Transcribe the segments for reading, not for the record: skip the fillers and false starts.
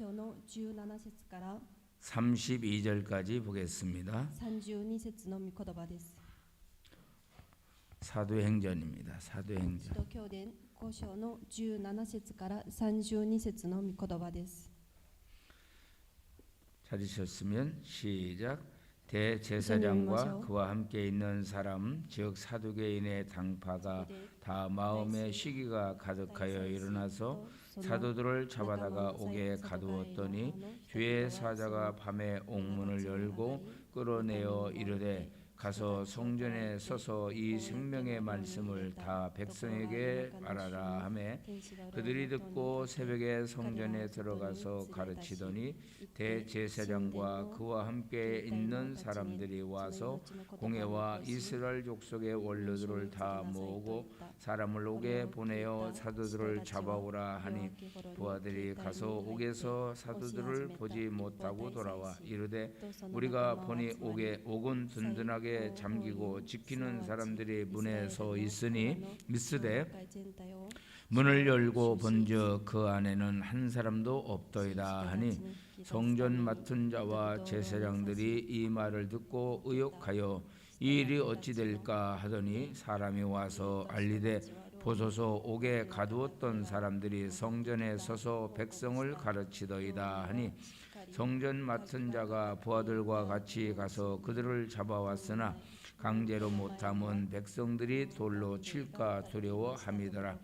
章の17節から 32절까지 보겠습니다. 32節の御言葉です。 사도행전입니다. 사도행전. 使徒教伝5章の17節から32節の御言葉です。 찾으셨으면 시작. 대제사장과 그와 함께 있는 사람 즉 사두개인의 당파가 다 마음의 시기가 가득하여 일어나서 사도들을 잡아다가 옥에 가두었더니 주의 사자가 밤에 옥문을 열고 끌어내어 이르되 가서 성전에 서서 이 생명의 말씀을 다 백성에게 말하라 하매 그들이 듣고 새벽에 성전에 들어가서 가르치더니 대제사장과 그와 함께 있는 사람들이 와서 공회와 이스라엘 족속의 원로들을 다 모으고 사람을 옥에 보내어 사도들을 잡아오라 하니 부하들이 가서 옥에서 사도들을 보지 못하고 돌아와 이르되 우리가 보니 옥은 든든하게 잠기고 지키는 사람들이 문에 서 있으니 믿으되 문을 열고 본즉 그 안에는 한 사람도 없더이다 하니 성전 맡은 자와 제사장들이 이 말을 듣고 의혹하여 이 일이 어찌 될까 하더니 사람이 와서 알리되 보소서 옥에 가두었던 사람들이 성전에 서서 백성을 가르치더이다 하니 성전 맡은 자가 부하들과 같이 가서 그들을 잡아왔으나 강제로 못함은 백성들이 돌로 칠까 두려워함이더라.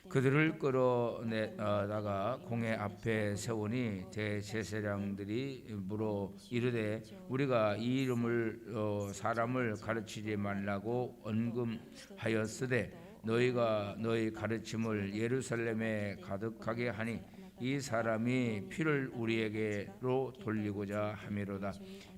그들을 끌어내다가 공회 앞에 세우니 대제사장들이 물어 이르되 우리가 이 이름을 사람을 가르치지 말라고 언금하였으되 너희가 너희 가르침을 예루살렘에 가득하게 하니 이 사람이 피를 우리에게로 돌리고자 함이로다.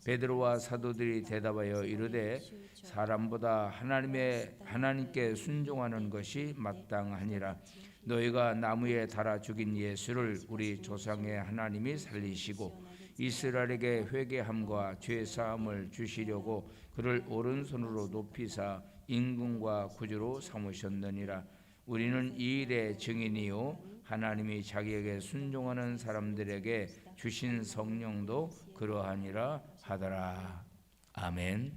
베드로와 사도들이 대답하여 이르되 사람보다 하나님께 순종하는 것이 마땅하니라. 너희가 나무에 달아 죽인 예수를 우리 조상의 하나님이 살리시고 이스라엘에게 회개함과 죄 사함을 주시려고 그를 오른손으로 높이사 임금과 구주로 삼으셨느니라. 우리는 이 일의 증인이요 하나님이 자기에게 순종하는 사람들에게 주신 성령도 그러하니라 하더라. 아멘.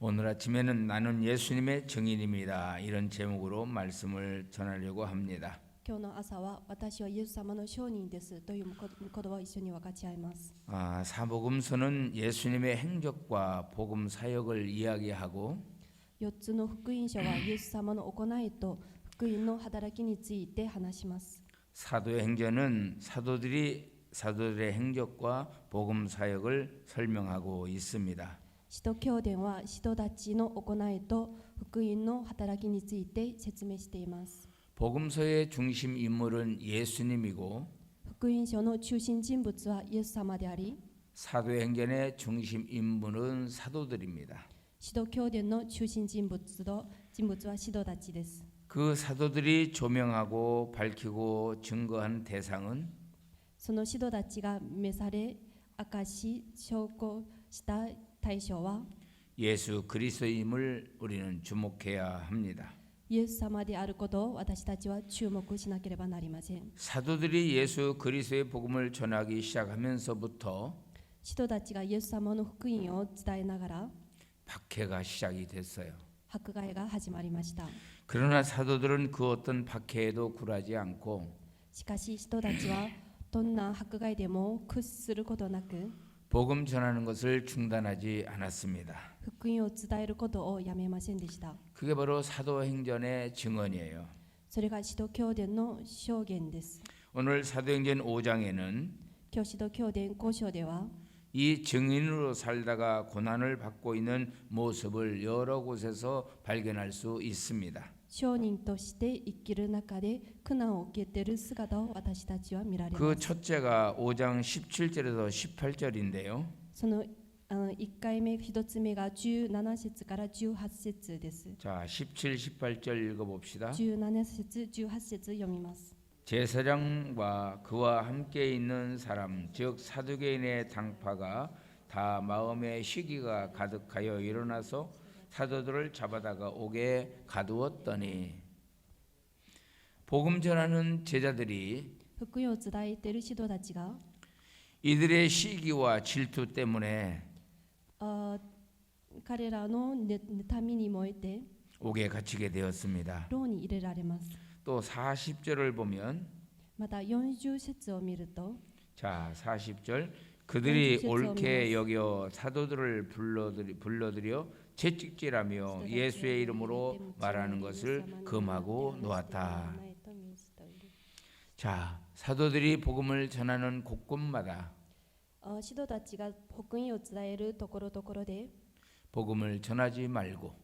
오늘 아침에는 나는 예수님의 증인입니다. 이런 제목으로 말씀을 전하려고 합니다. 今日の朝は私はイエス様の証人ですという言葉を一緒に分かち合います。 사복음서는 예수님의 행적과 복음 사역을 이야기하고 4つの福音書はイエス様の行いと福音の働きについて話します。 사도행전은 사도들의 행적과 복음 사역을 설명하고 있습니다. 使徒教伝は使徒たちの行いと福音の働きについて説明しています。 복음서의 중심 인물은 예수님이고 福音書の中心人物はイエス様であり 사도행전의 중심 인물은 사도들입니다. 使徒教伝の中心人物は使徒たちです。 그 사도들이 조명하고 밝히고 증거한 대상은 その使徒たちが召され証し証拠した対象は 예수 그리스도임을 우리는 주목해야 합니다. イエス様であることを私たちは注目しなければなりません。 사도들이 예수 그리스도의 복음을 전하기 시작하면서부터 使徒たちがイエス様の福音を伝えながら 박해가 시작이 됐어요. 迫害が始まりました。 그러나 사도들은 그 어떤 박해에도 굴하지 않고 しかし使徒たちはどんな迫害でも屈することなく 복음 전하는 것을 중단하지 않았습니다. 福音を伝えることをやめませんでした。 그게 바로 사도행전의 증언이에요. それが使徒教伝の証言です。 오늘 사도행전 5장에는 今日使徒教伝5章では 이 증인으로 살다가 고난을 받고 있는 모습을 여러 곳에서 발견할 수 있습니다. 証人として生きる中で苦難を受けている姿を私たちは見られます。 그 첫째가 5장 17절에서 18절인데요. その1回目、1つ目が17節から18節です。 자, 17, 18절 읽어봅시다. 17節、18節読みます。 제사장과 그와 함께 있는 사람 즉 사두개인의 당파가 다 마음의 시기가 가득하여 일어나서 사도들을 잡아다가 옥에 가두었더니 복음 전하는 제자들이 福音を伝えている指導たちが 이들의 시기와 질투 때문에 彼らの妬みに燃えて 옥에 갇히게 되었습니다. 牢に入れられます。 또 40절을 보면 また40節を見ると 자 40절 그들이 40 옳게 여겨 사도들을 불러들여 채찍질하며 예수의 이름으로 말하는 것을 금하고 놓았다. 자 사도들이 복음을 전하는 곳곳마다 指導たちが福音を伝えるところどころで 복음을 전하지 말고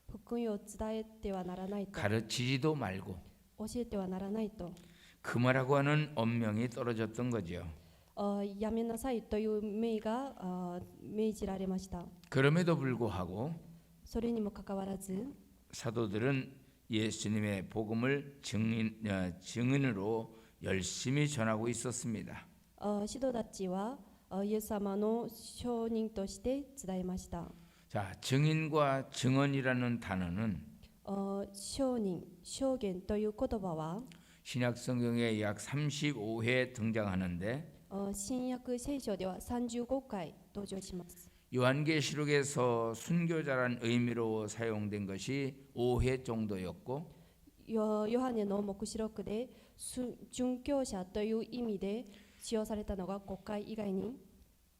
福音を伝えてはならないと 가르치지도 말고 教えてはならないと 금하라고 하는 엄명이 떨어졌던 거죠. やめなさいという命が命じられました。 그럼에도 불구하고 それにもかかわらず 사도들은 예수님의 복음을 증인으로 열심히 전하고 있었습니다. 指導たちはイエス様の証人として伝えました。 자, 증인과 증언이라는 단어는 証人、証言という言葉は 신약 성경에 약 35회 등장하는데 新約聖書では35回登場します。 요한계시록에서 순교자란 의미로 사용된 것이 5회 정도였고 ヨハネの黙示録で殉教者という意味で使用されたのが5回以外に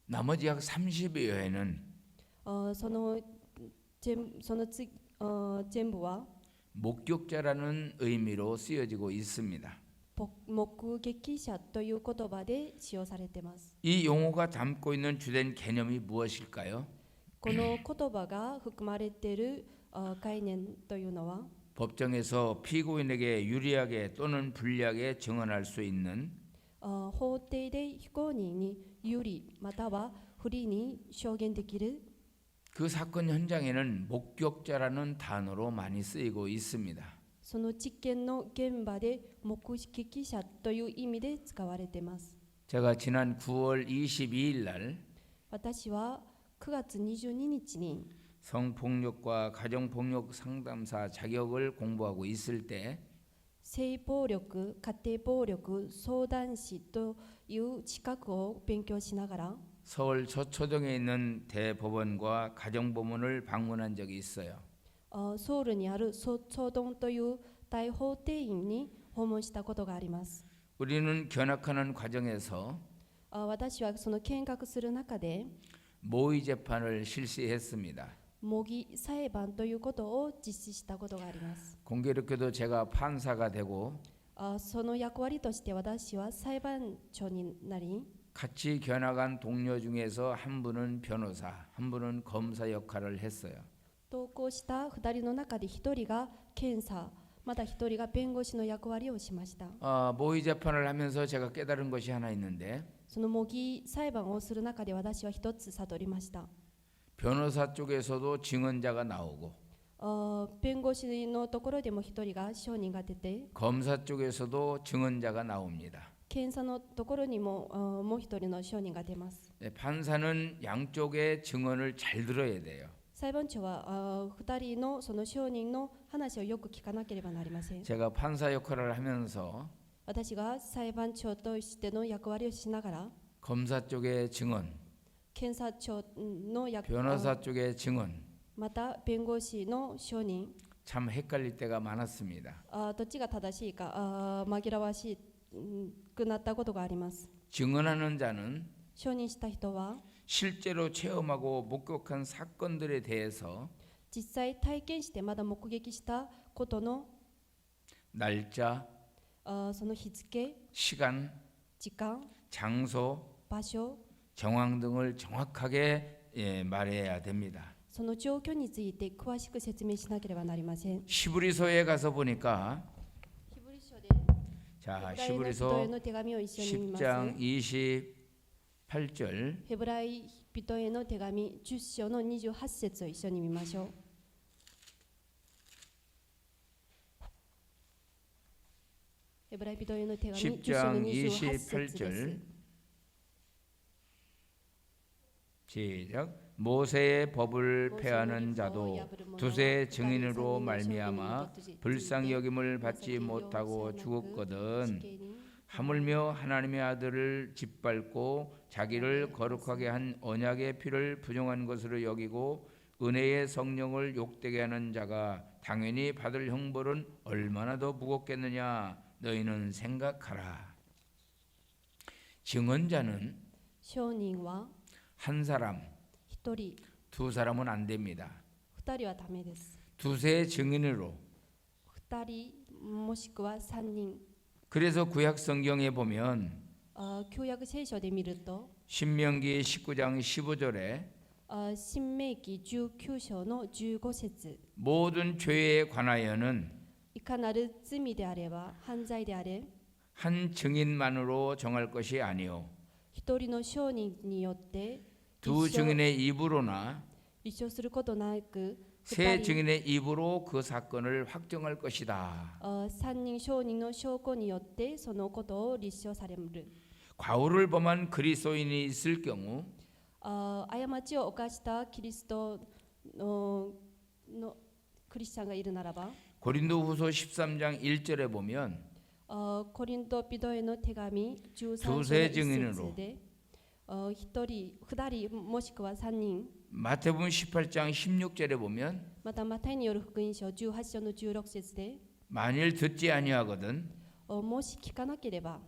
나머지 약 30여 회는 その全部は 목격자라는 의미로 쓰여지고 있습니다. 目撃者という言葉で使用されています。 이 용어가 담고 있는 주된 개념이 무엇일까요? この言葉が含まれている概念というのは 법정에서 피고인에게 유리하게 또는 불리하게 증언할 수 있는 法廷で被告人に有利または不利に証言できる 그 사건 현장에는 목격자라는 단어로 많이 쓰이고 있습니다. その事件の現場で目撃者という意味で使われています。 제가 지난 9월 22일 날 私は9月22日に 성폭력과 가정폭력 상담사 자격을 공부하고 있을 때 性暴力、家庭暴力相談師という資格を勉強しながら 서울 서초동에 있는 대법원과 가정법원을 방문한 적이 있어요. ソウルにあるソドンという大法廷院に訪問したことがあります。 우리는 견학하는 과정에서 私はその見学する中で 모의 재판을 실시했습니다. 模擬裁判ということを実施したことがあります。 공교롭게도 제가 판사가 되고 その役割として私は裁判長になり 같이 견학한 동료 중에서 한 분은 변호사, 한 분은 검사 역할을 했어요. 同行した2人の中で1人が検査、また1人が弁護士の役割をしました。 모의 재판을 하면서 제가 깨달은 것이 하나 있는데 その模擬裁判をする中で私は一つ悟りました。 변호사 쪽에서도 증언자가 나오고 弁護士のところでも1人が証人が出て 검사 쪽에서도 증언자가 나옵니다. 検査のところにももう1人の証人が出ます。 판사는 양쪽의 증언을 잘 들어야 돼요. 裁判長は2人のその証人の話をよく聞かなければなりません。 제가 판사 역할을 하면서 私が裁判長としての役割をしながら 검사 쪽의 증언, 検察庁の役 변호사 쪽의 증언 また弁護士の証人 참 헷갈릴 때가 많았습니다. どっちが正しいか紛らわしくなったことがあります。 증언하는 자는 証人した人は 실제로 체험하고 목격한 사건들에 대해서 実際体験してまだ目撃したことの 날짜, その日付、 시간, 時間、 장소, 場所、 정황 등을 정확하게 말해야 됩니다. その状況について詳しく説明しなければなりません。 히브리서에 가서 보니까 ヒブリ書で 자 ヘブライの人への手紙を一緒に見ます。 10장 28절 ヘブライ人への手紙10章の28節を一緒に見ましょう。ヘブライ人への手紙10章の 10장 28節です。 28절 시작. 모세의 법을 폐하는 자도 두세 증인으로 말미암아 불쌍히 여김을 받지 못하고 죽었거든 하물며 하나님의 아들을 짓밟고 자기를 거룩하게 한 언약의 피를 부정한 것으로 여기고 은혜의 성령을 욕되게 하는 자가 당연히 받을 형벌은 얼마나 더 무겁겠느냐 너희는 생각하라. 증언자는 証人は 한 사람, 一人、 두 사람은 안 됩니다. 二人はダメです。 두세 증인으로. 二人もしくは三人。 그래서 구약 성경에 보면 旧約聖書で見ると 신명기 19장 15절에 新明記19章の15節 모든 죄에 관하여는 いかなる罪であれば犯罪であれ 한 증인만으로 정할 것이 아니요 一人の証人によって 두 증인의 입으로나 立証することなく 세 증인의 입으로 그 사건을 확정할 것이다. 三人証人の証拠によってそのことを立証される。 과오를 범한 그리스도인이 있을 경우 過ちを犯したキリストのクリスチャンがいるならば 고린도후서 13장 1절에 보면 コリント人への手紙13章の 두세 1 증인으로 節で一人、二人もしくは三人 마태복음 18장 16절에 보면 またマタイによる福音書18章の16節で 만일 듣지 아니하거든 もし聞かなければ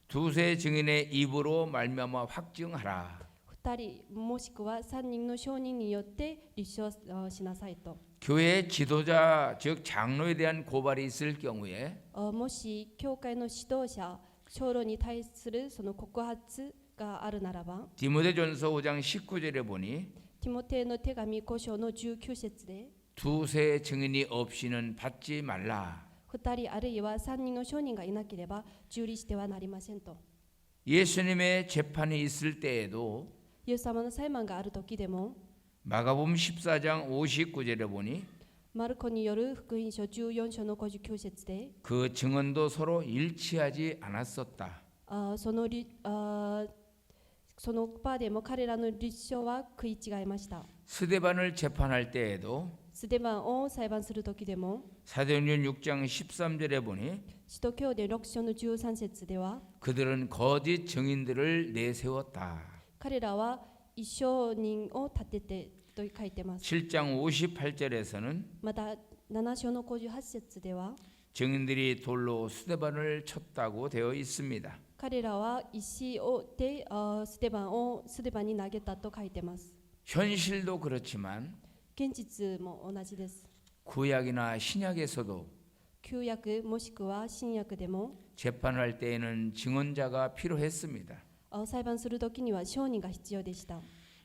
두세 증인의 입으로 말미암아 확증하라. 二人もしくは三人の証人によって立証しなさいと 교회 지도자 즉 장로에 대한 고발이 있을 경우에 もし教会の指導者長老に対するその告発があるならば 디모데전서 5장 19절에 보니 ティモテの手紙5章の19節で 두세 증인이 없이는 받지 말라. 二人あるいは三人の証人がいなければ受理してはなりませんと 예수님의 재판이 있을 때에도 イエス様の裁判がある時でも 마가복음 14장 59절에 보니 マルコによる福音書14章の59節で 그 증언도 서로 일치하지 않았었다. その場でも彼らの立証は食い違いました。 스데반을 재판할 때에도 ステバンを裁判する時でも 사도행전 6장 13절에 보니 使徒教伝6章の13節では 그들은 거짓 증인들을 내세웠다. 彼らは一証人を立ててと書いてます。 7장 58절에서는 また7章の58節では 증인들이 돌로 스데반을 쳤다고 되어 있습니다. 彼らは石でステバンに投げたと書いてます。 현실도 그렇지만 現実も同じです。 구약이나 신약에서도 旧約もしくは新約でも 재판할 때에는 증언자가 필요했습니다. 裁判する時には証人が必要でした。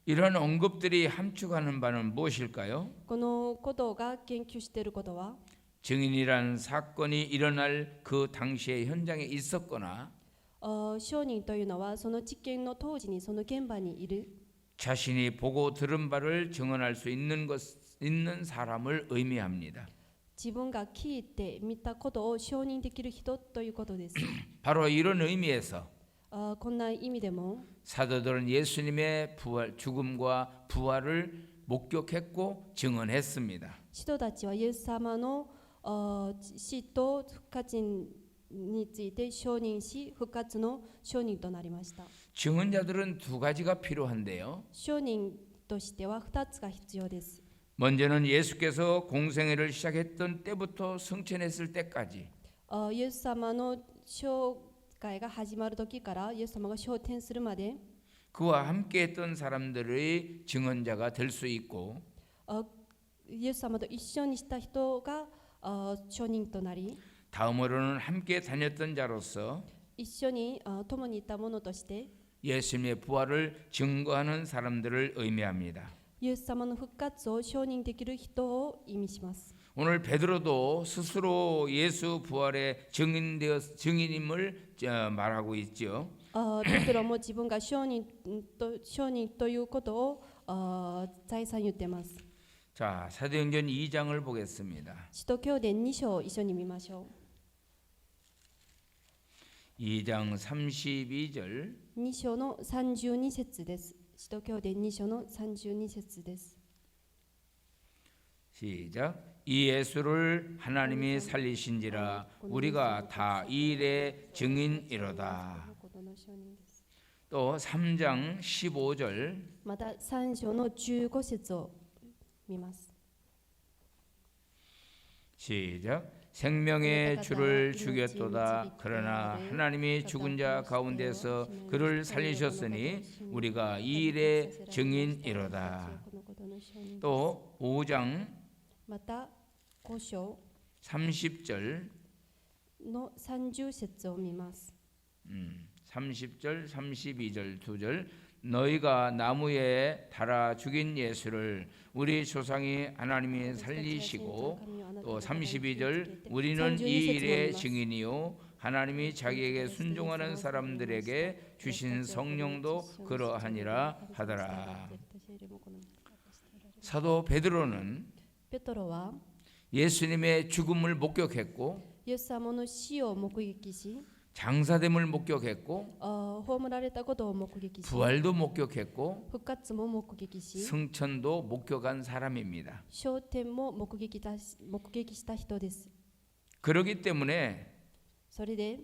이런 언급들이 함축하는 바는 무엇일까요? このことが研究していることは 증인이란 사건이 일어날 그 당시의 현장에 있었거나 証人というのはその事件の当時にその現場にいる 자신이 보고 들은 바를 증언할 수 있는 사람을 의미합니다. 自分が聞いて見たことを証人できる人ということです。 바로 이런 의미에서 こんな意味でも 사도들은 예수님의 죽음과 부활을 목격했고 증언했습니다. 使徒たちはイエス様の死と復活について証人し復活の証人となりました。 증언자들은 두 가지가 필요한데요. 証人としては2つが必要です。 먼저는 예수께서 공생애를 시작했던 때부터 승천했을 때까지 イエス様の生涯が始まる時からイエス様が昇天するまで 그와 함께했던 사람들의 증언자가 될 수 있고 イエス様と一緒にした人が証人となり 다음으로는 함께 다녔던 자로서 一緒に共にいた者として 예수님의 부활을 증거하는 사람들을 의미합니다. イエス様の復活を証人できる人を意味します。 오늘 베드로도 스스로 예수 부활의 증인임을 말하고 있죠. ペテロも自分が証人ということを再三言っています。 자, 사도행전 2장을 보겠습니다. 使徒教伝2章を一緒に見ましょ 2장 32절 う。2章の32節です。使徒教伝2章の32節です。 시작. 이 예수를 하나님이 살리신지라 우리가 다 이 일의 증인이로다. 또 3장 15절 また3章の15節を見ます。 시작. 생명의 주를 죽였도다. 그러나 하나님이 죽은 자 가운데서 그를 살리셨으니 우리가 이 일의 증인이로다. 또 5장 また5章 30절 の30節を見ます。 30절 32절 2절 너희가 나무에 달아 죽인 예수를 우리 조상이 하나님이 살리시고 또 32절 우리는 이 일의 증인이요 하나님이 자기에게 순종하는 사람들에게 주신 성령도 그러하니라 하더라. 사도 베드로는 ペトロは 예수님의 죽음을 목격했고 イエス様の死を目撃し、 장사됨을 목격했고 葬られたことを目撃し、 부활도 목격했고 復活も目撃し、 승천도 목격한 사람입니다. 昇天も目撃した人です。 그렇기 때문에 それで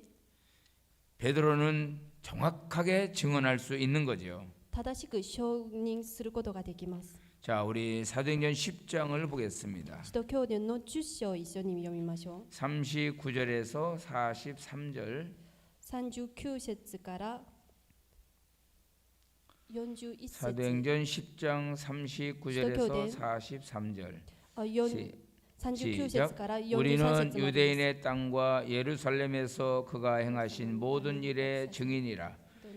베드로는 정확하게 증언할 수 있는 거죠. 正しく証人することができます。 자, 우리 사도행전 10장을 보겠습니다. 使徒教伝の10章を一緒に読みましょう。 39절에서 43절 39節から41節。 사도행전 10장 39절에서 43절 39節から 43 우리는 節まで。 유대인의 땅과 예루살렘에서 그가 행하신 모든 일의 증인이라.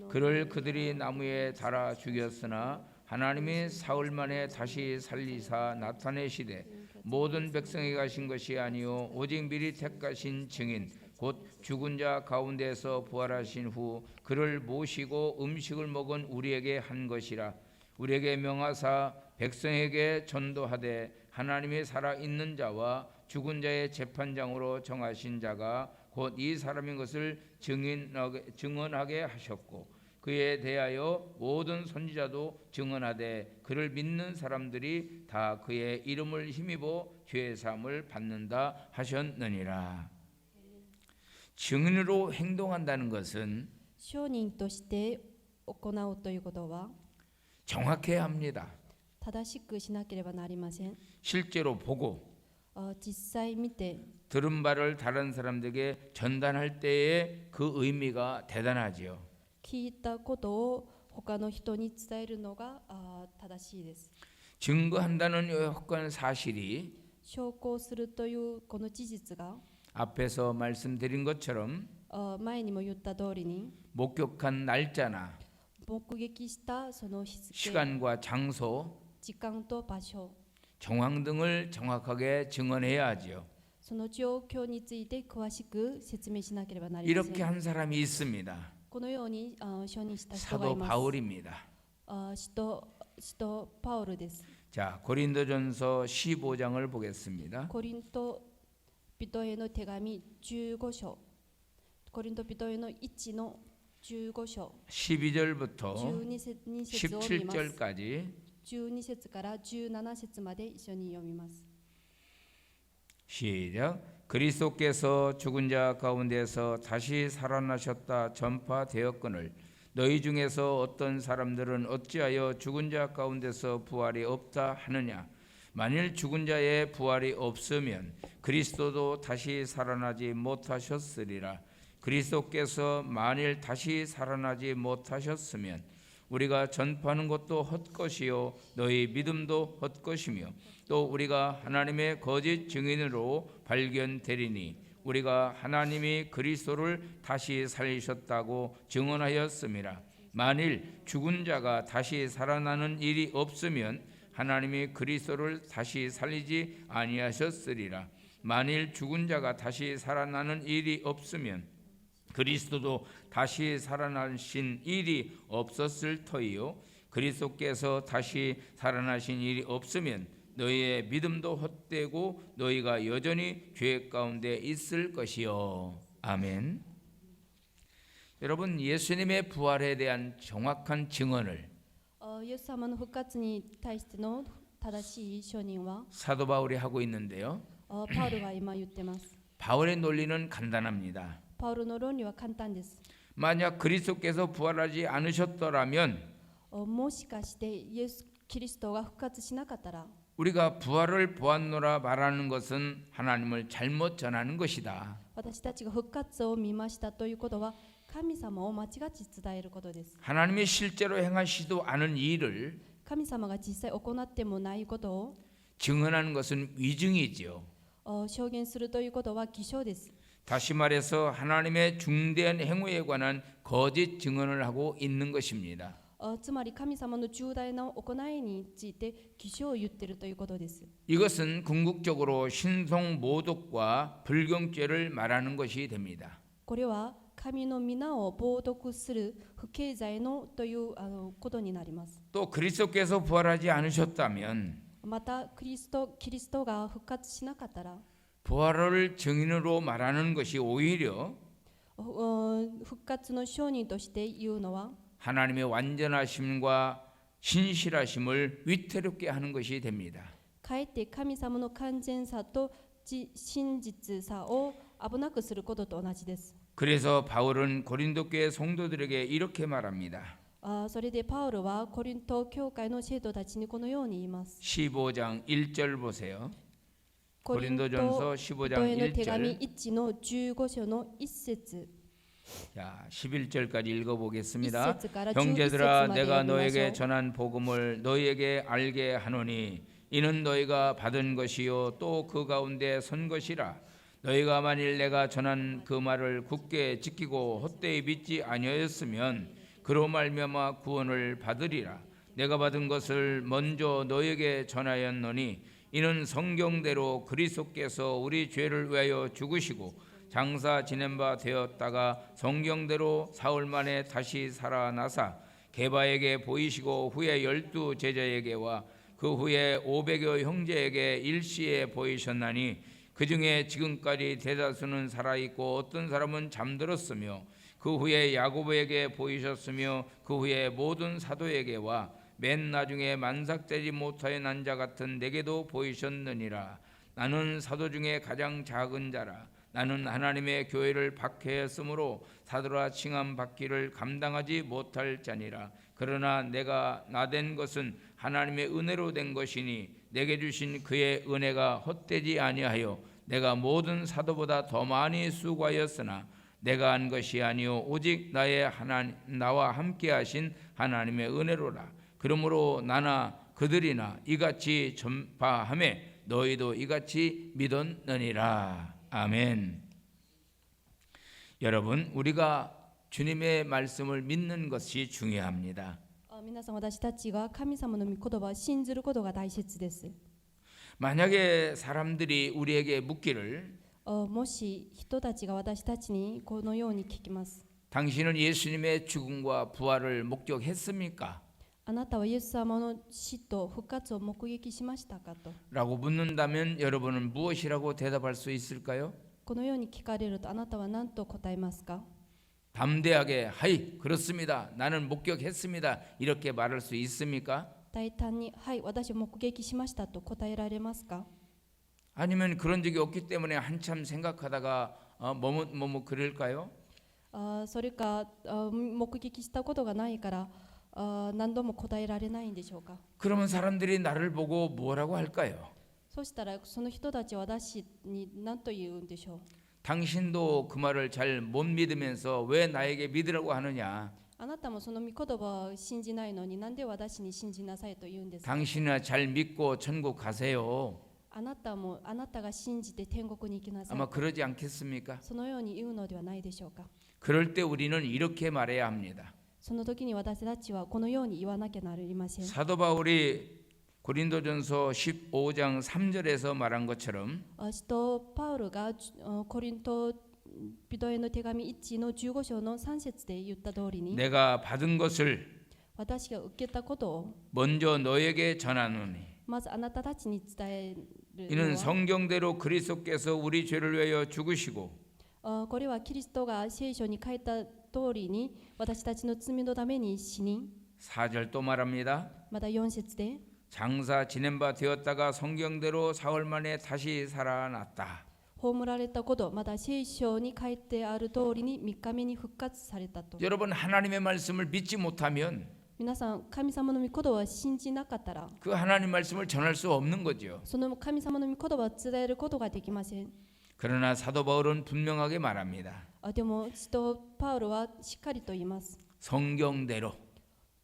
그를 그들이 나무에 달아 죽였으나 하나님이 사흘 만에 다시 살리사 나타내시되 모든 백성에게 하신 것이 아니요 오직 미리 택하신 증인 곧 죽은 자 가운데서 부활하신 후 그를 모시고 음식을 먹은 우리에게 한 것이라. 우리에게 명하사 백성에게 전도하되 하나님이 살아있는 자와 죽은 자의 재판장으로 정하신 자가 곧 이 사람인 것을 증언하게 하셨고 그에 대하여 모든 선지자도 증언하되 그를 믿는 사람들이 다 그의 이름을 힘입어 죄 사함을 받는다 하셨느니라. 증인으로 행동한다는 것은 証人として行うということは 정확해야 합니다. 正しくしなければなりません。 실제로 보고 実際見て 들은 바를 다른 사람들에게 전달할 때의 그 의미가 대단하지요. 聞いたことを他の人に伝えるのが正しいです。 증거한다는 역한 사실이 証拠するというこの事実が 앞에서 말씀드린 것처럼 前にも言った通りに 목격한 날짜나 目撃したその日付、 시간과 장소, 時間と場所、 정황 등을 정확하게 증언해야 하지요. その状況について詳しく説明しなければなりません。 이렇게 한 사람이 있습니다. このように証人した人がい 사도 ます。 바울입니다. 使徒パウルです。 자, 고린도전서 15장을 보겠습니다. コリント人への手紙15章、コリント人への1の15章、 12절부터 12節を見ます。 17절까지 12節から17節まで一緒に読みます。 시작. 그리스도께서 죽은 자 가운데서 다시 살아나셨다 전파되었거늘 너희 중에서 어떤 사람들은 어찌하여 죽은 자 가운데서 부활이 없다 하느냐. 만일 죽은 자의 부활이 없으면 그리스도도 다시 살아나지 못하셨으리라. 그리스도께서 만일 다시 살아나지 못하셨으면 우리가 전파하는 것도 헛것이요 너희 믿음도 헛것이며 또 우리가 하나님의 거짓 증인으로 발견되리니 우리가 하나님이 그리스도를 다시 살리셨다고 증언하였음이라. 만일 죽은 자가 다시 살아나는 일이 없으면 하나님이 그리스도를 다시 살리지 아니하셨으리라. 만일 죽은 자가 다시 살아나는 일이 없으면 그리스도도 다시 살아나신 일이 없었을 터이요 그리스도께서 다시 살아나신 일이 없으면 너희의 믿음도 헛되고 너희가 여전히 죄 가운데 있을 것이요. 아멘. 여러분, 예수님의 부활에 대한 정확한 증언을 イエス様の復活に対しての正しい証人は 사도 바울이 하고 있는데요. パウルが今言ってます。 바울의 논리는 간단합니다. パウルの論理は簡単です。 만약 그리스도께서 부활하지 않으셨더라면 もしかしてイエス・キリストが復活しなかったら 우리가 부활을 보았노라 말하는 것은 하나님을 잘못 전하는 것이다. 私たちが復活を見ましたということは神様を間違って伝えることです。 하나님이 실제로 행하시도 않은 일을 神様が実際行ってもないことを 증언하는 것은 위증이지요. 証言するということは偽証です。 다시 말해서 하나님의 중대한 행위에 관한 거짓 증언을 하고 있는 것입니다. つまり神様の重大な行いについて偽証を言っているということです。 이것은 궁극적으로 신성 모독과 불경죄를 말하는 것이 됩니다. これは神の皆を冒涜する不敬罪のということになります。 또 그리스도께서 부활하지 않으셨다면 またキリストが復活しなかったら 부활을 증인으로 말하는 것이 오히려 復活の証人として言うのは 하나님의 완전하심과 신실하심을 위태롭게 하는 것이 됩니다. かえって神様の完全さと真実さを危なくすることと同じです。 그래서 바울은 고린도 교회 성도들에게 이렇게 말합니다. それでパウロはコリント教会の生徒たちにこのように言います。 15장 1절 보세요. コリント 고린도전서 人 15장 への手紙 1절. 1の15章の1節 자, 11절까지 읽어보겠습니다. 1節から11節 형제들아 まで 내가 読みましょ 너에게 う。 전한 복음을 너희에게 알게 하노니 이는 너희가 받은 것이요 또 그 가운데 선 것이라. 너희가 만일 내가 전한 그 말을 굳게 지키고 헛되이 믿지 아니하였으면 그로 말미암아 구원을 받으리라. 내가 받은 것을 먼저 너희에게 전하였노니 이는 성경대로 그리스도께서 우리 죄를 위하여 죽으시고 장사 지낸 바 되었다가 성경대로 사흘 만에 다시 살아나사 게바에게 보이시고 후에 12 제자에게와 그 후에 500여 형제에게 일시에 보이셨나니 그 중에 지금까지 대다수는 살아있고 어떤 사람은 잠들었으며 그 후에 야고보에게 보이셨으며 그 후에 모든 사도에게와 맨 나중에 만삭되지 못하여 난 자 같은 내게도 보이셨느니라. 나는 사도 중에 가장 작은 자라. 나는 하나님의 교회를 박해했으므로 사도라 칭함 받기를 감당하지 못할 자니라. 그러나 내가 나된 것은 하나님의 은혜로 된 것이니 내게 주신 그의 은혜가 헛되지 아니하여 내가 모든 사도보다 더 많이 수고하였으나 내가 한 것이 아니요 오직 나와 함께 하신 하나님의 은혜로라. 그러므로 나나 그들이나 이같이 전파하매 너희도 이같이 믿었느니라. 아멘. 여러분, 우리가 주님의 말씀을 믿는 것이 중요합니다. 皆さん、私たちが神様の御言葉を信じることが大切です。 만약에 사람들이 우리에게 묻기를 もし人たちが私たちにこのように聞きます。 당신은 예수님의 죽음과 부활을 목격했습니까? あなたはイエス様の死と復活を目撃しましたかと 라고 묻는다면 여러분은 무엇이라고 대답할 수 있을까요? このように聞かれるとあなたは何と答えますか？ 담대하게 하이 그렇습니다. 나는 목격했습니다. 이렇게 말할 수 있습니까? 大胆にはい私は目撃しましたと答えられますか？ 아니면 그런 적이 없기 때문에 한참 생각하다가 뭐뭐 그럴까요? それか目撃したことがないから何度も答えられないんでしょうか？ 그러면 사람들이 나를 보고 뭐라고 할까요? そしたらその人たちは私に何と言うんでしょう？ 당신도 그 말을 잘 못 믿으면서 왜 나에게 믿으라고 하느냐? あなたもその御言葉を信じないのになんで私に信じなさいと言うんですか？ 당신이나 잘 믿고 천국 가세요. あなたが信じて天国に行きなさい。 아마 그러지 않겠습니까? そのように言うのではないでしょうか。 그럴 때 우리는 이렇게 말해야 합니다. その時に私たちはこのように言わなきゃなりません。 사도 바울이 고린도전서 15장 3절에서 말한 것처럼 使徒パウルがコリント人への手紙1の15章の3節で言った通りに 내가 받은 것을 私が受けたことを 먼저 너에게 전하노니 まずあなたたちに伝える 이는 のは 성경대로 그리스도께서 우리 죄를 위하여 죽으시고 これはキリストが聖書に書いた通りに私たちの罪のために死に 4절 또 말합니다. また4節で 장사 지낸 바 되었다가 성경대로 사흘 만에 다시 살아났다. 葬られたことまた聖書に書いてある通りに3日目に復活されたと。 여러분 하나님의 말씀을 믿지 못하면 皆さん神様の御言葉を信じなかったら 그 하나님 말씀을 전할 수 없는 거죠. その神様の御言葉を伝えることができません。 그러나 사도 바울은 분명하게 말합니다. でも使徒パウロはしっかりと言います。 성경대로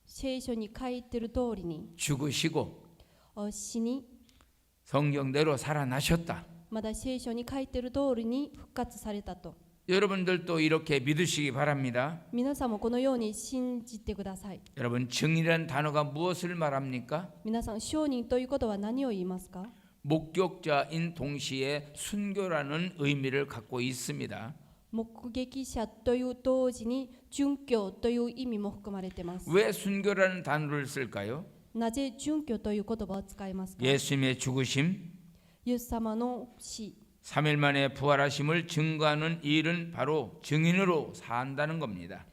聖書に書いてる通りに 죽으시고 死に 성경대로 살아나셨다. まだ聖書に書いてる通りに復活されたと。 여러분들도 이렇게 믿으시기 바랍니다. 皆さんもこのように信じてください。 여러분 증인이라는 단어가 무엇을 말합니까? 皆さん証人ということは何を言いますか？ 목격자인 동시에 순교라는 의미를 갖고 있습니다. 目撃者という同時に殉教という意味も含まれています。 왜 순교라는 단어를 쓸까요? なぜ殉教という言葉を使いますか？ 예수님의 죽으심, イエス様の死、 3일 만에 부활하심을 증거하는 일은 바로 증인으로 산다는 겁니다.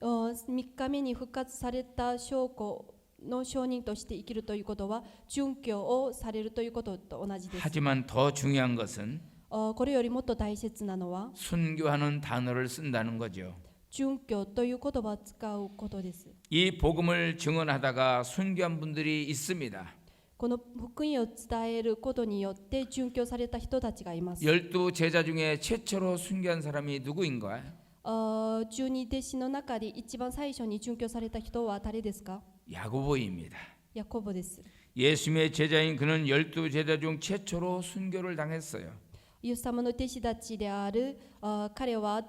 3日目に復活された証拠の証人として生きるということは殉教をされるということと同じです。 하지만 더 중요한 것은 これよりもっと大切なのは 순교하는 단어를 쓴다는 거죠. 殉教という言葉を使うことです。 이 복음을 증언하다가 순교한 분들이 있습니다. この福音を伝えることによって殉教された人たちがいます。 12 제자 중에 최초로 순교한 사람이 누구인가요? 12弟子の中で一番最初に殉教された人は誰ですか？ 야고보입니다. ヤコブです。 예수님의 제자인 그는 12 제자 중 최초로 순교를 당했어요. イエス様の弟子たちである彼は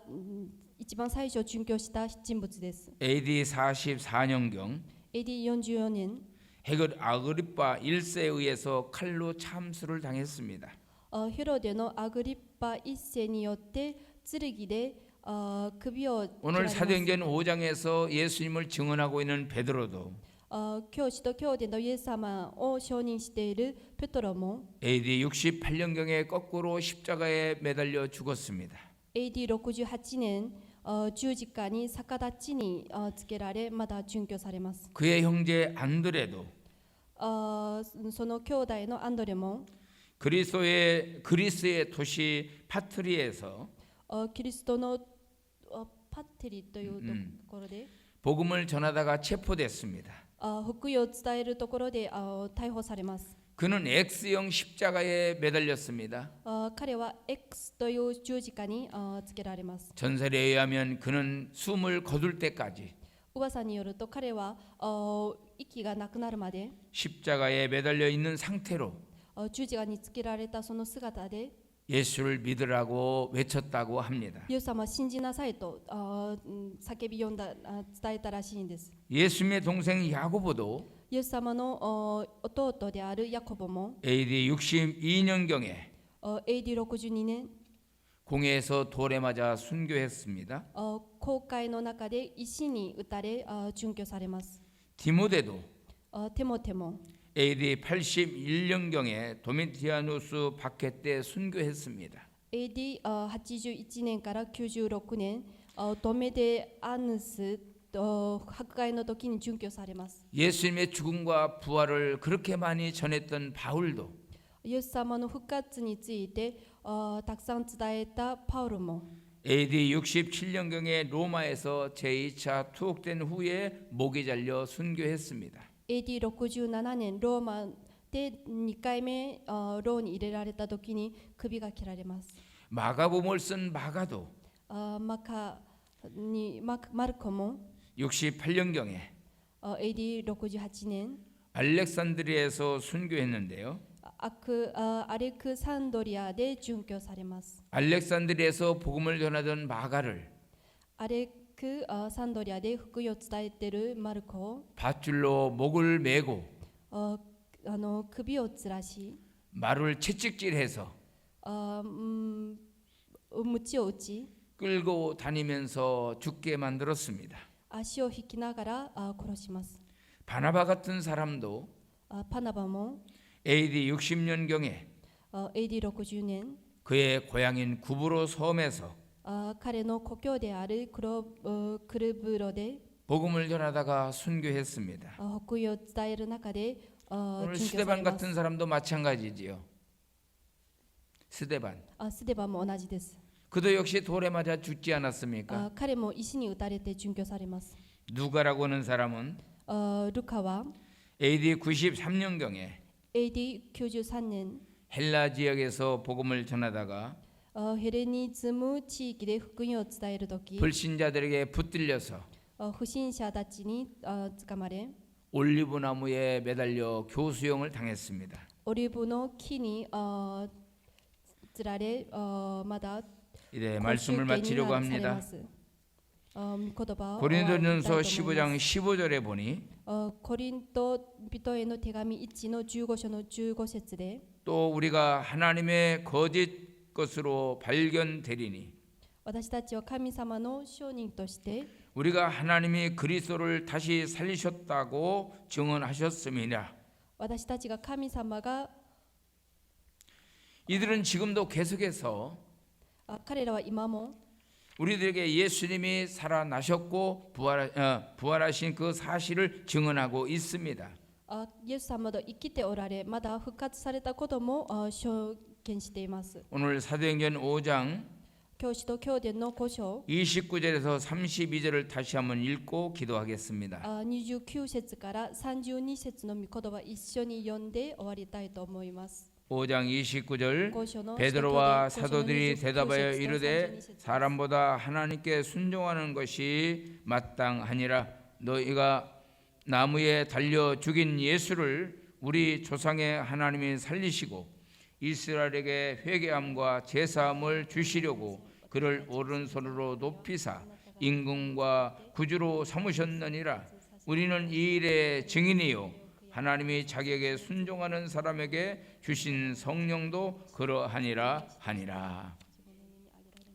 一番最初殉教した人物です。 AD 44년경 AD44年 헤롯 아그리파 1세에 의해서 칼로 참수를 당했습니다. ヘロデのアグリッパ一世によって剣で首を切ら 오늘 れます。 사도행전 5장에서 예수님을 증언하고 있는 베드로도 教師と教典のイエス様を承認しているペトロも AD 68년경에 거꾸로 십자가에 매달려 죽었습니다. AD68 年十字架に逆立ちにつけられまた殉教されます。 그의 형제 안드레도 その兄弟のアンドレも 그리스의 도시 파트리에서 キリストのパテリというところで 복음을 전하다가 체포됐습니다. 福音を伝えるところで逮捕されます。 그는 X형 십자가에 매달렸습니다. 彼は X という十字架につけられます。 전설에 의하면 그는 숨을 거둘 때까지 噂によると彼は息がなくなるまで 십자가에 매달려 있는 상태로 十字架につけられたその姿で 예수를 믿으라고 외쳤다고 합니다. イエス様を信じなさいと叫び読んだ伝えたらしいんです。 예수님의 동생 야고보도 イエス様の弟であるヤコボも AD 62년경에 AD62 年 공회에서 돌에 맞아 순교했습니다. 航海の中で石に打たれ殉教されます。 디모데도 テモテも AD 81년경에 도미티아누스 박해 때 순교했습니다. AD81 年から96年ドメデアヌス迫害の時に殉教されます。 예수님의 죽음과 부활을 그렇게 많이 전했던 바울도 イエス様の復活についてたくさん伝えたパウロも AD 67년경에 로마에서 제2차 투옥된 후에 목이 잘려 순교했습니다. AD67 年ローマで2回目牢に入れられた時に首が切られます。 마가복음을 쓴 마가도 マルコも 68년경에 AD68 年 알렉산드리아에서 순교했는데요. アレクサンドリアで殉教されます。 알렉산드리아에서 복음을 전하던 마가를 アレクサンドリアで福音を伝えているマルコを 밧줄로 목을 메고 首をつらし 말을 채찍질해서 鞭を打ち 끌고 다니면서 죽게 만들었습니다. 足を引きながら殺します。 바나바 같은 사람도 パナバも AD 60년경에 AD60 年 그의 고향인 구브로 섬에서 彼の故郷であるクルブロで 복음을 전하다가 순교했습니다. 福音を伝える中で 오늘 殉教さ 스데반 れます 같은 사람도 마찬가지지요. 스데반. ステバンも同じです 그도 역시 돌에 맞아 죽지 않았습니까? 彼も石に打たれて殉教されます 누가라고 하는 사람은 ルカは AD 93년경에 AD93 年 헬라 지역에서 복음을 전하다가 ヘレニズム地域で福音を伝えるとき 불신자들에게 붙들려서 不信者たちに捕まれ 올리브 나무에 매달려 교수형을 당했습니다. オリーブの木につられまだ 이제 말씀을 마치려고 합니다. 고린도전서 15장 15절에 보니 コリント人への手紙1の15章の15節で 또 우리가 하나님의 거짓 것으로 발견되리니 私たちは神様の証人として 우리가 하나님이 그리스도를 다시 살리셨다고 증언하셨음이라. 私たちが神様が 이들은 지금도 계속해서 彼らは今も 우리들에게 예수님이 살아나셨고 부활하신 그 사실을 증언하고 있습니다. イエス様と生きておられまだ復活されたことも証言しています 오늘 사도행전 5장 教師と教典の5章 29절에서 32절을 다시 한번 읽고 기도하겠습니다. 29節から32節の御言葉一緒に読んで終わりたいと思います 5장 29절 5章の 베드로와 使徒行伝 사도들이 5章の 대답하여 29節と 이르되 32節 사람보다 하나님께 순종하는 것이 마땅하니라. 너희가 나무에 달려 죽인 예수를 우리 조상의 하나님이 살리시고 이스라엘에게 회개함과 제사함을 주시려고 그를 오른손으로 높이사 임금과 구주로 삼으셨느니라. 우리는 이 일의 증인이요 하나님이 자기에게 순종하는 사람에게 주신 성령도 그러하니라 하니라.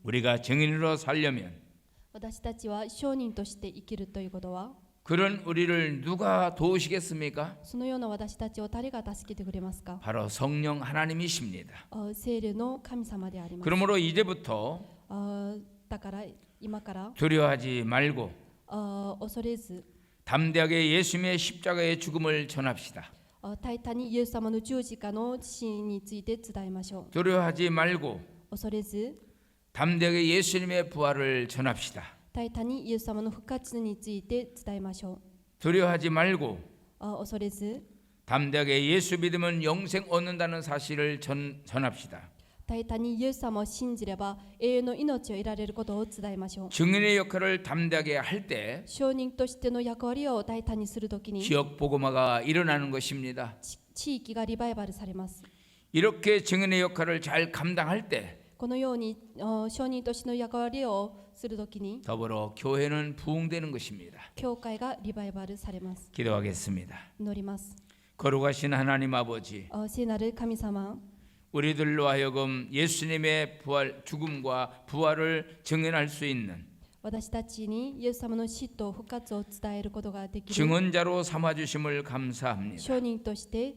우리가 증인으로 살려면 私たちは証人として生きるということは 그런 우리를 누가 도우시겠습니까? そのような私たちを誰が助けてくれますか 바로 성령 하나님이십니다. 聖霊の神様であります 그러므로 이제부터 だから今から 두려워하지 말고 恐れず 담대하게 예수님의 십자가의 죽음을 전합시다. 大胆にイエス様の十字架の死について伝えましょ 두려워하지 말고 う恐れず 담대하게 예수님의 부활을 전합시다. 大胆にイエス様の復活について伝えましょう 두려워하지 말고 恐れず 담대하게 예수 믿으면 영생 얻는다는 사실을 전합시다. 大胆にイエス様を信じれば永遠の命を得られることを伝えましょう 증인의 역할을 담대하게 할 때 証人としての役割を大胆にするときに 지역 복음화가 일어나는 것입니다. 地域がリバイバルされます 이렇게 증인의 역할을 잘 감당할 때 このように証人としての役割をするときに 더불어 교회는 부흥되는 것입니다. 教会がリバイバルされます 기도하겠습니다. 祈ります 거룩하신 하나님 아버지, 聖なる神様 우리들로 하여금 예수님의 죽음과 부활을 증언할 수 있는 私たちにイエス様の死と復活を伝えることができる 증언자로 삼아 주심을 감사합니다. 証人として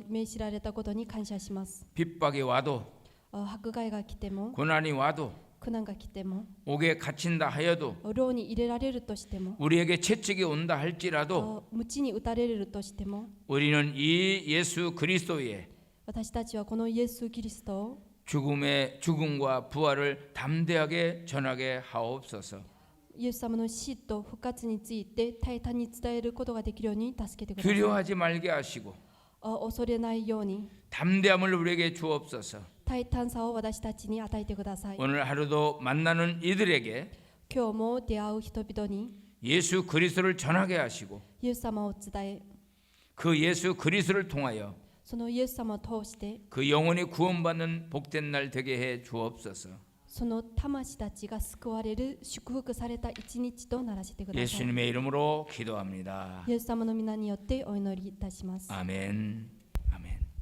命じられたことに感謝します 핍박이 와도 迫害が来ても 고난이 와도 苦難が来ても 옥에 갇힌다 하여도 牢に入れられるとしても 우리에게 채찍이 온다 할지라도 鞭に打たれるとしても 우리는 이 예수 그리스도의 私たちはこのイエス・キリストを 죽음과 부활을 담대하게 전하게 하옵소서. イエス様の死と復活について大胆に伝えることができるように助けてください 두려워하지 말게 하시고 恐れないように 담대함을 우리에게 주옵소서. 大胆さを私たちに与えてください 오늘 하루도 만나는 이들에게 今日も出会う人々に 예수 그리스도를 전하게 하시고 イエス様を伝え 그 예수 그리스도를 통하여 そのイエス様を通して 그 영혼이 구원받는 복된 날 되게 해 주옵소서. その魂たちが救われる祝福された一日とならせてください 예수님의 이름으로 기도합니다. イエス様の皆によってお祈りいたします 아멘.